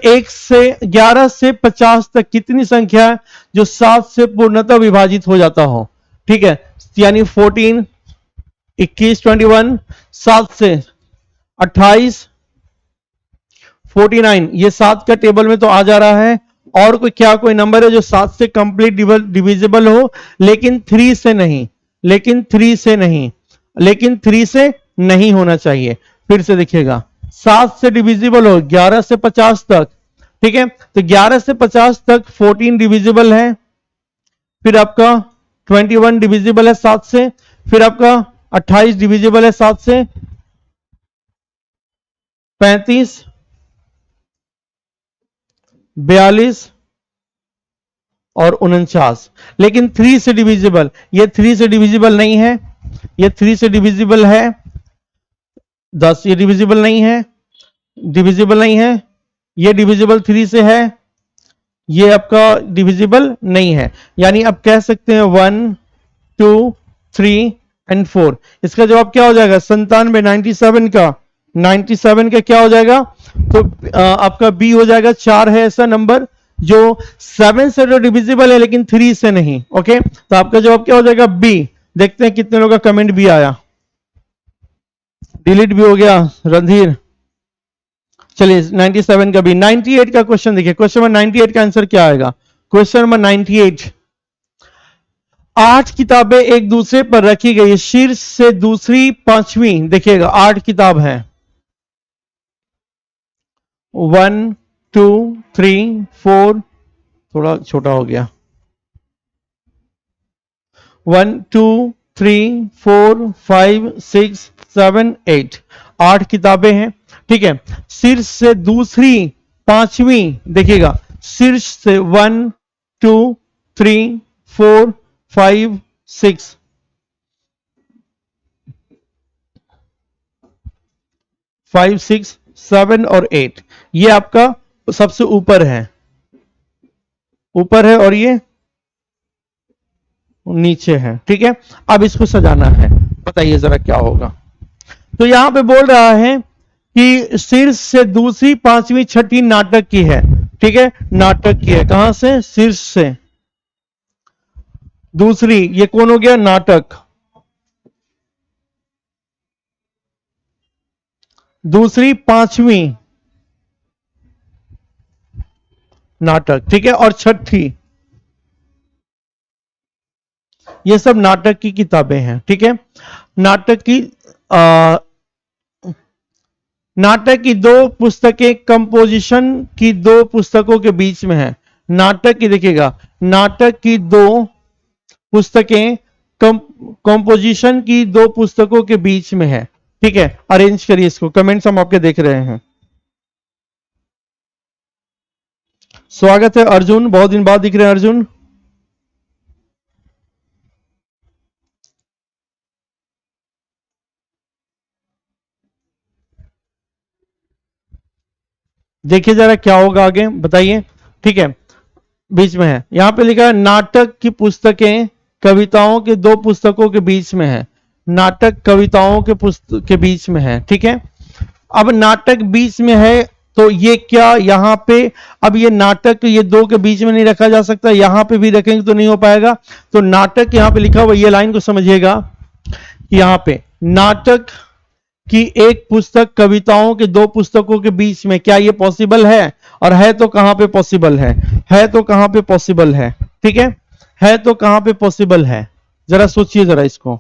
11 से 50 तक कितनी संख्या है जो 7 से पूर्णतः विभाजित हो जाता हो? ठीक है, यानी 14, 21, 21, 7 से 28, 49, ये 7 का टेबल में तो आ जा रहा है। और कोई नंबर है जो 7 से कंप्लीट डिविजिबल हो, लेकिन 3 से नहीं, लेकिन 3 से नहीं, लेकिन 3 से नहीं होना चाहिए। फिर से देखिएगा, 7 से डिविजिबल हो 11 से 50 तक। ठीक है, तो 11 से 50 तक 14 डिविजिबल है, फिर आपका 21 डिविजिबल है 7 से, फिर आपका 28 डिविजिबल है 7 से, 35, 42 और 49। लेकिन 3 से डिविजिबल, ये 3 से डिविजिबल नहीं है, ये 3 से डिविजिबल है 10, ये डिविजिबल नहीं है, डिविजिबल नहीं है, ये डिविजिबल 3 से है, ये आपका डिविजिबल नहीं है। यानी आप कह सकते हैं 1 2 3 एंड 4। इसका जवाब क्या हो जाएगा, 97, 97 का 97 का क्या हो जाएगा, तो आपका बी हो जाएगा। 4 है ऐसा नंबर जो 7 से तो डिविजिबल है लेकिन 3 से नहीं। ओके, तो आपका जवाब क्या हो जाएगा, बी। देखते हैं कितने लोगों का कमेंट भी आया, डिलीट भी हो गया रणधीर। चलिए 97 का भी। 98 का क्वेश्चन देखिए, क्वेश्चन नंबर 98 का आंसर क्या आएगा। क्वेश्चन नंबर 98, 8 किताबें एक दूसरे पर रखी गई, शीर्ष से दूसरी पांचवी। देखिएगा 8 किताब है, 1 2 3 4, थोड़ा छोटा हो गया, 1 2 3 4 5 6 7 8, 8 किताबें हैं। ठीक है, शीर्ष से दूसरी पांचवी, देखिएगा शीर्ष से 1 2 3 4 5 6, 5 6 7 और 8, ये आपका सबसे ऊपर है, ऊपर है और ये नीचे है। ठीक है, अब इसको सजाना है, बताइए जरा क्या होगा। तो यहां पे बोल रहा है कि शीर्ष से दूसरी पांचवी छठी नाटक की है। ठीक है, नाटक की है, कहां से, शीर्ष से दूसरी, ये कौन हो गया, नाटक। दूसरी पांचवी नाटक। ठीक है, और छठी, ये सब नाटक की किताबें हैं। ठीक है, नाटक की नाटक की 2 पुस्तकें कंपोजिशन की 2 पुस्तकों के बीच में है। नाटक की, देखिएगा नाटक की 2 पुस्तकें कंपोजिशन की 2 पुस्तकों के बीच में है। ठीक है, अरेंज करिए इसको, कमेंट्स हम आपके देख रहे हैं। स्वागत है अर्जुन, बहुत दिन बाद दिख रहे हैं अर्जुन। देखिए जरा क्या होगा आगे, बताइए। ठीक है, बीच में है, यहां पे लिखा है नाटक की पुस्तकें कविताओं के 2 पुस्तकों के बीच में है। नाटक कविताओं के बीच में है। ठीक है, अब नाटक बीच में है तो ये क्या, यहां पे अब ये नाटक ये 2 के बीच में नहीं रखा जा सकता, यहां पे भी रखेंगे तो नहीं हो पाएगा। तो नाटक यहां पे लिखा हुआ, ये लाइन को समझिएगा, यहां पे नाटक कि एक पुस्तक कविताओं के 2 पुस्तकों के बीच में, क्या ये पॉसिबल है, और है तो कहां पे पॉसिबल है तो कहां पे पॉसिबल है। ठीक है तो कहां पे पॉसिबल है, जरा सोचिए जरा इसको।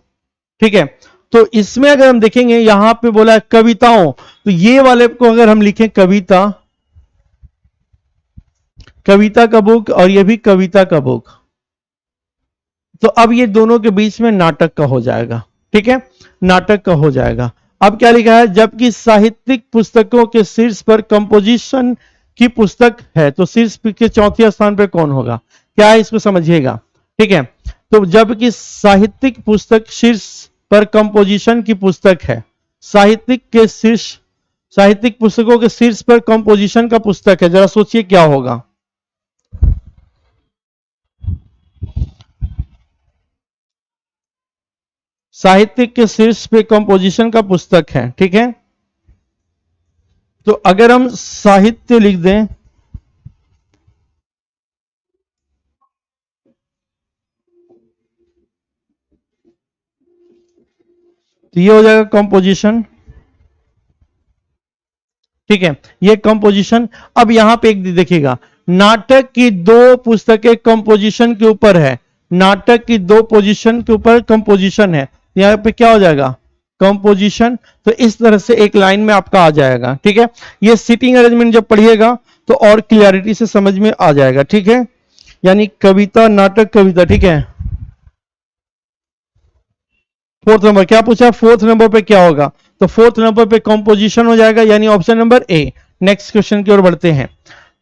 ठीक है, तो इसमें अगर हम देखेंगे यहां पे बोला है कविताओं, तो ये वाले को अगर हम लिखें कविता, कविता का बुक और ये भी कविता का बुक, तो अब ये दोनों के बीच में नाटक का हो जाएगा। ठीक है, नाटक का हो जाएगा। अब क्या लिखा है, जबकि साहित्यिक पुस्तकों के शीर्ष पर कंपोजिशन की पुस्तक है, तो शीर्ष के चौथे स्थान पर कौन होगा, क्या है इसको समझिएगा। ठीक है, तो जबकि साहित्यिक पुस्तक शीर्ष पर कंपोजिशन की पुस्तक है, साहित्यिक पुस्तकों के शीर्ष पर कंपोजिशन का पुस्तक है, जरा सोचिए क्या होगा। साहित्यिक के शीर्ष पे कंपोजिशन का पुस्तक है। ठीक है, तो अगर हम साहित्य लिख दें तो ये हो जाएगा कंपोजिशन। ठीक है, ये कंपोजिशन। अब यहां पे एक देखिएगा, नाटक की दो पुस्तकें कंपोजिशन के ऊपर है, नाटक की दो पोजीशन के ऊपर कंपोजिशन है, यहां पे क्या हो जाएगा, कंपोजिशन। तो इस तरह से एक लाइन में आपका आ जाएगा। ठीक है, ये सीटिंग अरेंजमेंट जब पढ़िएगा तो और क्लियरिटी से समझ में आ जाएगा। ठीक है, यानी कविता, नाटक, कविता। ठीक है, फोर्थ नंबर क्या पूछा, फोर्थ नंबर पे क्या होगा, तो फोर्थ नंबर पे कंपोजिशन हो जाएगा, यानी option number A. Next question की ओर बढ़ते हैं।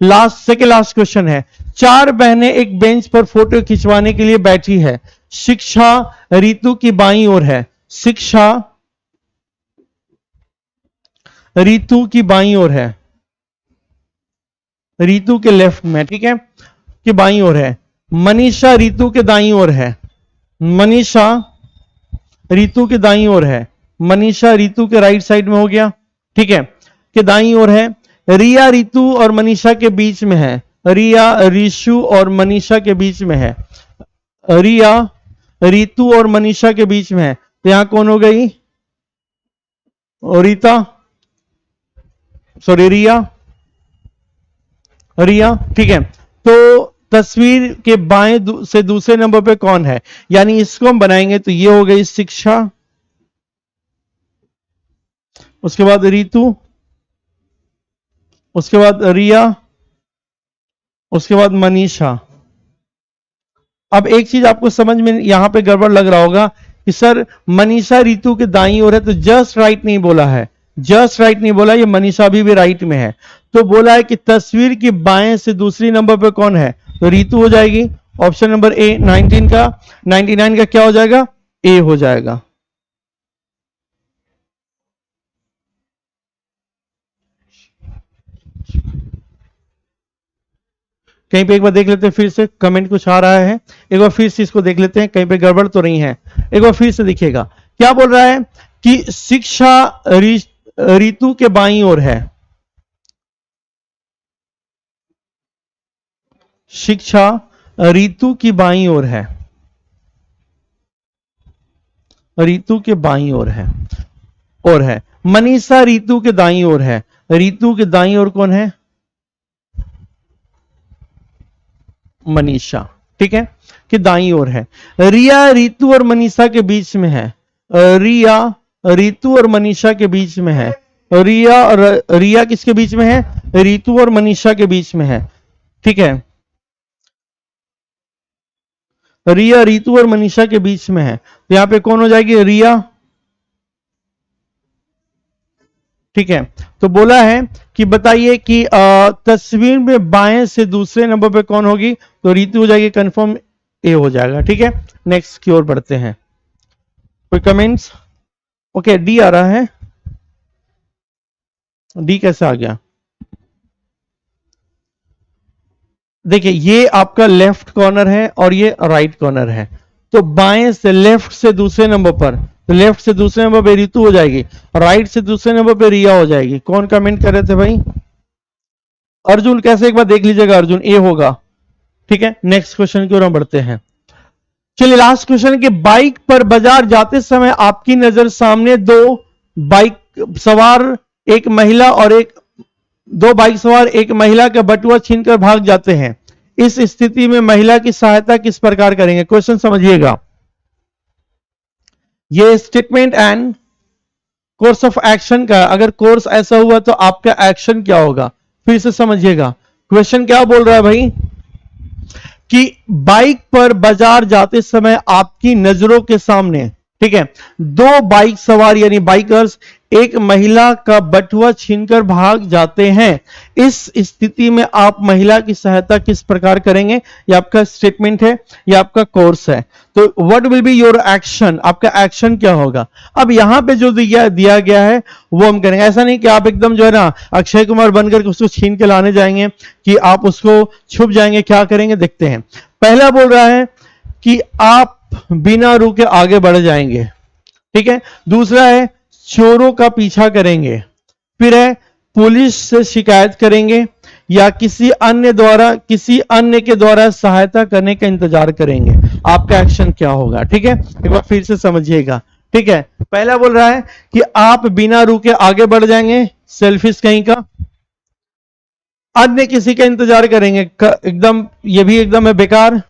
सेकेंड लास्ट क्वेश्चन है, चार बहनें एक बेंच पर फोटो खिंचवाने के लिए बैठी है, शिक्षा रीतु की बाईं ओर है, शिक्षा रीतु की बाईं ओर है, रीतु के लेफ्ट में, ठीक है, की बाईं ओर है। मनीषा रीतु के दाईं ओर है, मनीषा रीतु के दाईं ओर है, मनीषा रीतु के राइट साइड में हो गया। ठीक है, के दाईं ओर है। रिया रीतु और मनीषा के बीच में है, रिया रीशु और मनीषा के बीच में है, रिया रीतु और मनीषा के बीच में है, तो यहां कौन हो गई, रीता, सॉरी रिया, रिया। ठीक है, तो तस्वीर के बाएं से दूसरे नंबर पे कौन है, यानी इसको हम बनाएंगे तो ये हो गई शिक्षा, उसके बाद रीतु, उसके बाद रिया, उसके बाद मनीषा। अब एक चीज आपको समझ में यहां पे गड़बड़ लग रहा होगा कि सर मनीषा रीतु के दाईं ओर है, तो जस्ट राइट नहीं बोला है, जस्ट राइट नहीं बोला, ये मनीषा अभी भी राइट में है। तो बोला है कि तस्वीर के बाएं से दूसरी नंबर पे कौन है, तो रीतु हो जाएगी। Option number A. 99 का क्या हो जाएगा, ए हो जाएगा। कहीं पे एक बार देख लेते हैं, फिर से कमेंट कुछ आ रहा है, एक बार फिर से इसको देख लेते हैं, कहीं पे गड़बड़ तो नहीं है। एक बार फिर से देखिएगा, क्या बोल रहा है कि शिक्षा रीतु के बाईं ओर है, शिक्षा रीतु की बाईं ओर है, रीतु के बाईं ओर है, और है मनीषा रीतु के दाईं ओर है, रीतु के दाईं ओर कौन है, मनीषा। ठीक है, कि दाईं ओर है। रिया रीतु और मनीषा के बीच में है, रिया रीतु और मनीषा के बीच में है, रिया किसके बीच में है, रीतु और मनीषा के बीच में है। ठीक है, रिया रीतु और मनीषा के बीच में है, तो यहां पे कौन हो जाएगी, रिया। ठीक है, तो बोला है कि बताइए कि तस्वीर में बाएं से दूसरे नंबर पे कौन होगी, तो रीतु हो जाएगी, कंफर्म ए हो जाएगा। ठीक है, नेक्स्ट की ओर बढ़ते हैं। कोई कमेंट्स, ओके, डी आ रहा है, डी कैसे आ गया, देखिए ये आपका लेफ्ट कॉर्नर है और ये राइट कॉर्नर है, तो बाएं से लेफ्ट से दूसरे नंबर पर, तो लेफ्ट से दूसरे नंबर पे रीतु हो जाएगी, राइट से दूसरे नंबर पे रिया हो जाएगी। कौन कमेंट कर रहे थे भाई, अर्जुन, कैसे एक बार देख लीजिएगा, अर्जुन ए होगा। ठीक है, नेक्स्ट क्वेश्चन की ओर हम बढ़ते हैं। चलिए लास्ट क्वेश्चन के, बाइक पर बाजार जाते समय आपकी नजर सामने दो बाइक सवार एक महिला का बटुआ छीनकर भाग जाते हैं, इस स्थिति में महिला की सहायता किस प्रकार करेंगे? क्वेश्चन समझिएगा, ये statement and course of action का, अगर कोर्स ऐसा हुआ तो आपका एक्शन क्या होगा? फिर से समझिएगा, क्वेश्चन क्या बोल रहा है भाई कि बाइक पर बाजार जाते समय आपकी नजरों के सामने, ठीक है, दो बाइक सवार यानी बाइकर्स एक महिला का बटुआ छीनकर भाग जाते हैं। इस स्थिति में आप महिला की सहायता किस प्रकार करेंगे? ये आपका स्टेटमेंट है, ये आपका कोर्स है। तो what will be your action? आपका एक्शन क्या होगा? अब यहां पे जो दिया गया है वो हम करेंगे। ऐसा नहीं कि आप एकदम जो है ना अक्षय कुमार बनकर उसको छीन के लाने जाएंगे कि आप उसको छुप जाएंगे। क्या करेंगे देखते हैं। पहला बोल रहा है कि आप बिना रुके आगे बढ़ जाएंगे, ठीक है। दूसरा है चोरों का पीछा करेंगे। फिर है पुलिस से शिकायत करेंगे या किसी अन्य के द्वारा सहायता करने का इंतजार करेंगे। आपका एक्शन क्या होगा? ठीक है, एक बार फिर से समझिएगा, ठीक है। पहला बोल रहा है कि आप बिना रुके आगे बढ़ जाएंगे, सेल्फिश कहीं का। अन्य किसी का इंतजार करेंगे, एकदम ये भी एकदम है बेकार,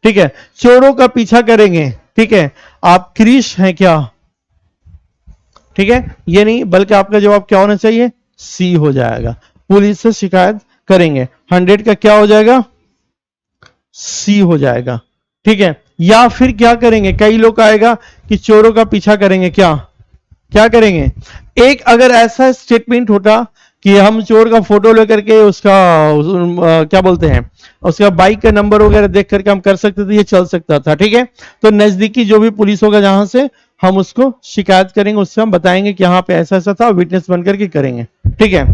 ठीक है। चोरों का पीछा करेंगे, ठीक है। आप क्रिश हैं क्या? ठीक है, ये नहीं, बल्कि आपका जवाब क्या होना चाहिए? सी हो जाएगा। पुलिस से शिकायत करेंगे, 100 का क्या हो जाएगा? सी हो जाएगा, ठीक है। या फिर क्या करेंगे? कई लोग आएगा कि चोरों का पीछा करेंगे, क्या करेंगे? एक अगर ऐसा स्टेटमेंट होता कि हम चोर का फोटो लेकर के उसका क्या बोलते हैं, उसका बाइक का नंबर वगैरह देख करके हम कर सकते थे, ये चल सकता था, ठीक है। तो नजदीकी जो भी पुलिस होगा जहां से हम उसको शिकायत करेंगे, उससे हम बताएंगे कि यहां पे ऐसा ऐसा था, विटनेस बनकर के करेंगे, ठीक है।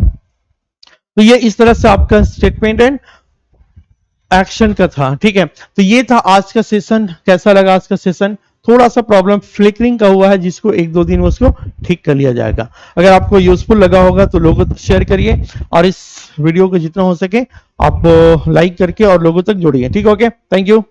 तो ये इस तरह से आपका स्टेटमेंट एंड एक्शन का था, ठीक है। तो ये था आज का सेशन। कैसा लगा आज का सेशन? थोड़ा सा प्रॉब्लम फ्लिकरिंग का हुआ है, जिसको 1-2 दिन में उसको ठीक कर लिया जाएगा। अगर आपको यूजफुल लगा होगा तो लोगों तक शेयर करिए और इस वीडियो को जितना हो सके आप लाइक करके और लोगों तक जोड़िए, ठीक है। Okay, thank you.